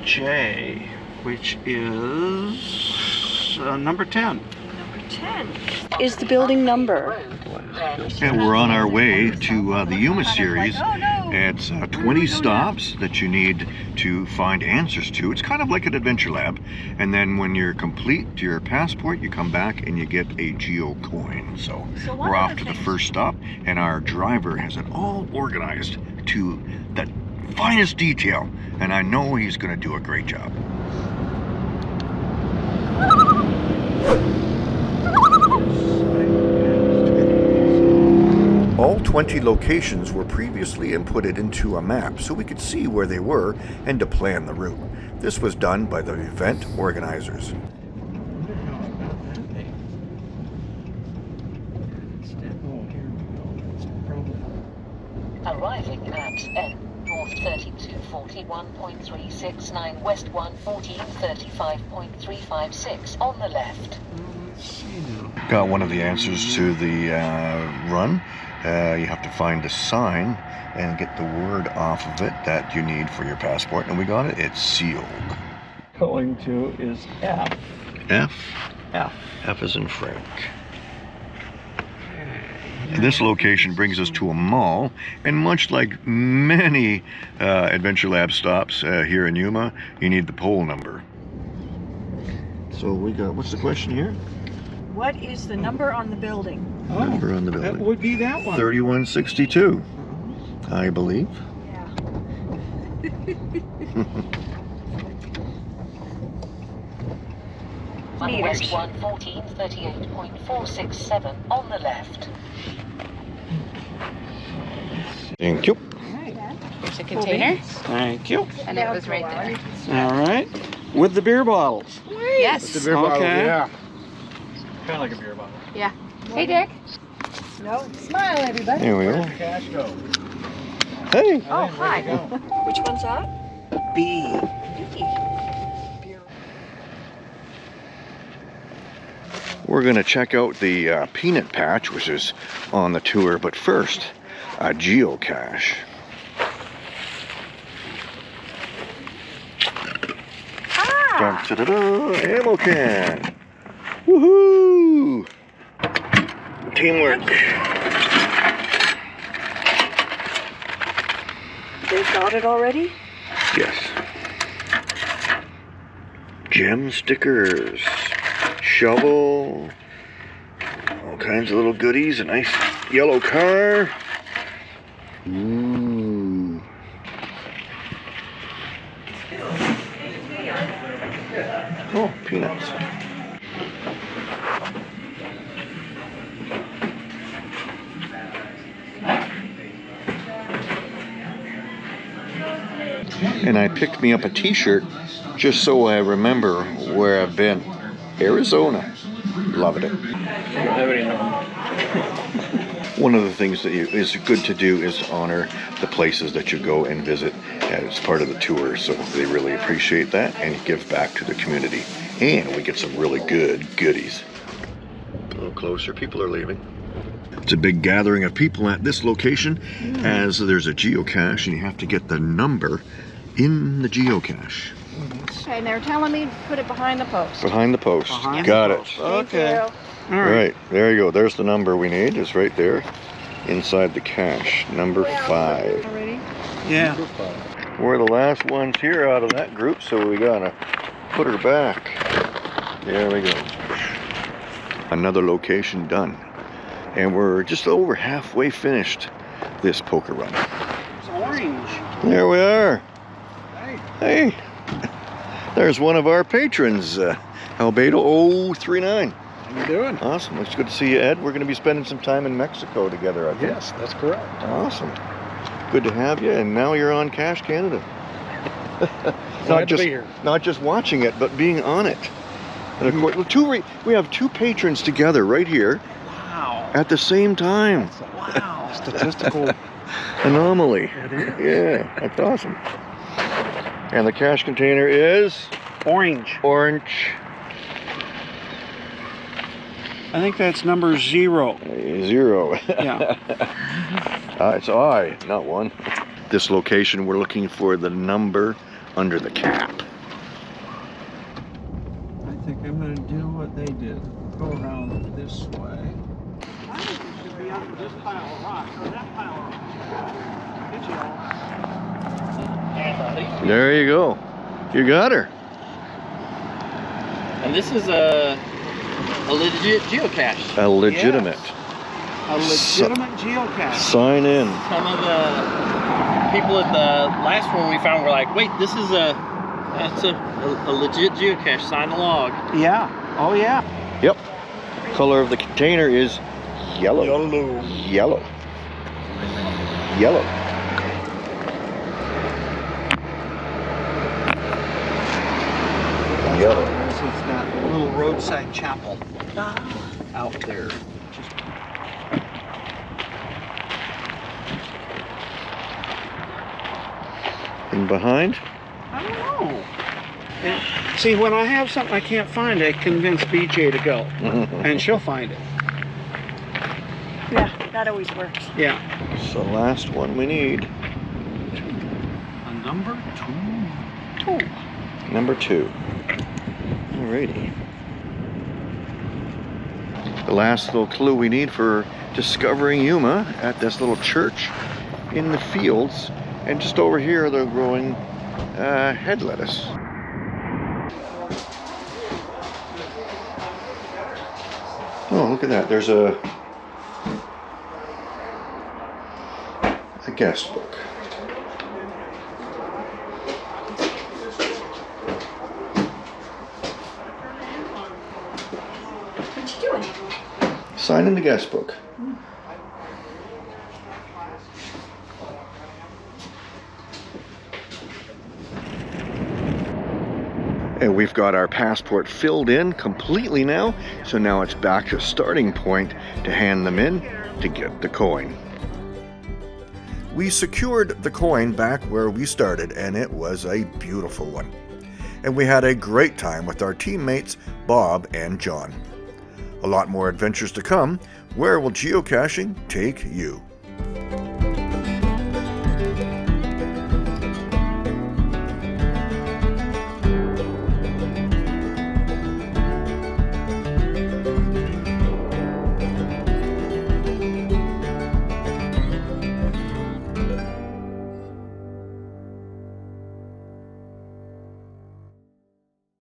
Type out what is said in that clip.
J, which is number 10. Number 10 is the building number. And we're on our way to the Yuma series. It's 20 stops that you need to find answers to. It's kind of like an adventure lab. And then when you're complete your passport, you come back and you get a geo coin. So we're off to the first stop, and our driver has it all organized to the finest detail. And I know he's going to do a great job. All 20 locations were previously inputted into a map so we could see where they were and to plan the route. This was done by the event organizers. Arriving at N, North 3241.369, West 11435.356 on the left. Got one of the answers to the run. You have to find a sign and get the word off of it that you need for your passport, and we got it. It's sealed. Going to is F. F? F. F is in Frank. This location brings us to a mall, and much like many Adventure Lab stops here in Yuma, you need the pole number. So we got, what's the question here? What is the number on the building? Number on the building. That would be that one. 3162, I believe. Yeah. West 11438.467 on the left. Thank you. There's a container, Thank you. and it was right there. All right. With the beer bottles. Yes. The beer bottle, yeah. Kind of like a beer bottle. Yeah. Hey, Dick. No, smile, everybody. There we go. Where'd your cash go? Hey! Oh, hi. Which one's that? B. We're going to check out the peanut patch, which is on the tour, but first, a geocache. Ah! Da-da-da, ammo can! Woohoo! Teamwork. They've got it already? Yes. Gem stickers, shovel, all kinds of little goodies, a nice yellow car. Ooh. Oh, peanuts. And I picked me up a t-shirt just so I remember where I've been. Arizona. Loving it. One of the things that is good to do is honor the places that you go and visit as part of the tour. So they really appreciate that and give back to the community. And we get some really good goodies. A little closer, people are leaving. It's a big gathering of people at this location as there's a geocache and you have to get the number in the geocache. Okay, and they're telling me to put it behind the post. Behind the post. Behind Got the it. post. Thank Okay. you. All right. Right, there you go. There's the number we need. It's right there inside the cache. Number 5. Already? Yeah. We're the last ones here out of that group, so we gotta put her back. There we go. Another location done. And we're just over halfway finished this poker run. It's orange. There we are. Hey. Hey. There's one of our patrons, Albedo039. How you doing? Awesome. It's good to see you, Ed. We're going to be spending some time in Mexico together, I think. Yes, that's correct. Awesome. Good to have you. And now you're on Cache Canada. Glad to be here. Not just watching it, but being on it. And of course, we have 2 patrons together right here Wow. at the same time. Wow. Statistical. Anomaly. Yeah, that's awesome. And the cache container is Orange. orange. I think that's number 0. 0. Yeah. It's I, not 1. This location, we're looking for the number under the cap. think I'm going to do what they did. Go around this way. I think it should be under this pile of rocks or that pile of rocks. There you go. You got her. And this is a legit geocache. A legitimate. A legitimate geocache. Sign in. Some of the people at the last one we found were like, wait, this is that's a legit geocache. Sign the log. Yeah. Oh, yeah. Yep. Color of the container is yellow. Yellow. Yellow. Yellow. Yellow. This is that little roadside chapel out there. And behind? I don't know. See, when I have something I can't find, I convince BJ to go, and she'll find it. Yeah, that always works. Yeah. So last one we need. A number 2. Number 2. Alrighty. The last little clue we need for discovering Yuma at this little church in the fields. And just over here they're growing head lettuce. Oh, look at that. There's a guest book. What you doing? Sign in the guest book. And we've got our passport filled in completely now, so now it's back to starting point to hand them in to get the coin. We secured the coin back where we started, and it was a beautiful one. And we had a great time with our teammates Bob and John. A lot more adventures to come. Where will geocaching take you?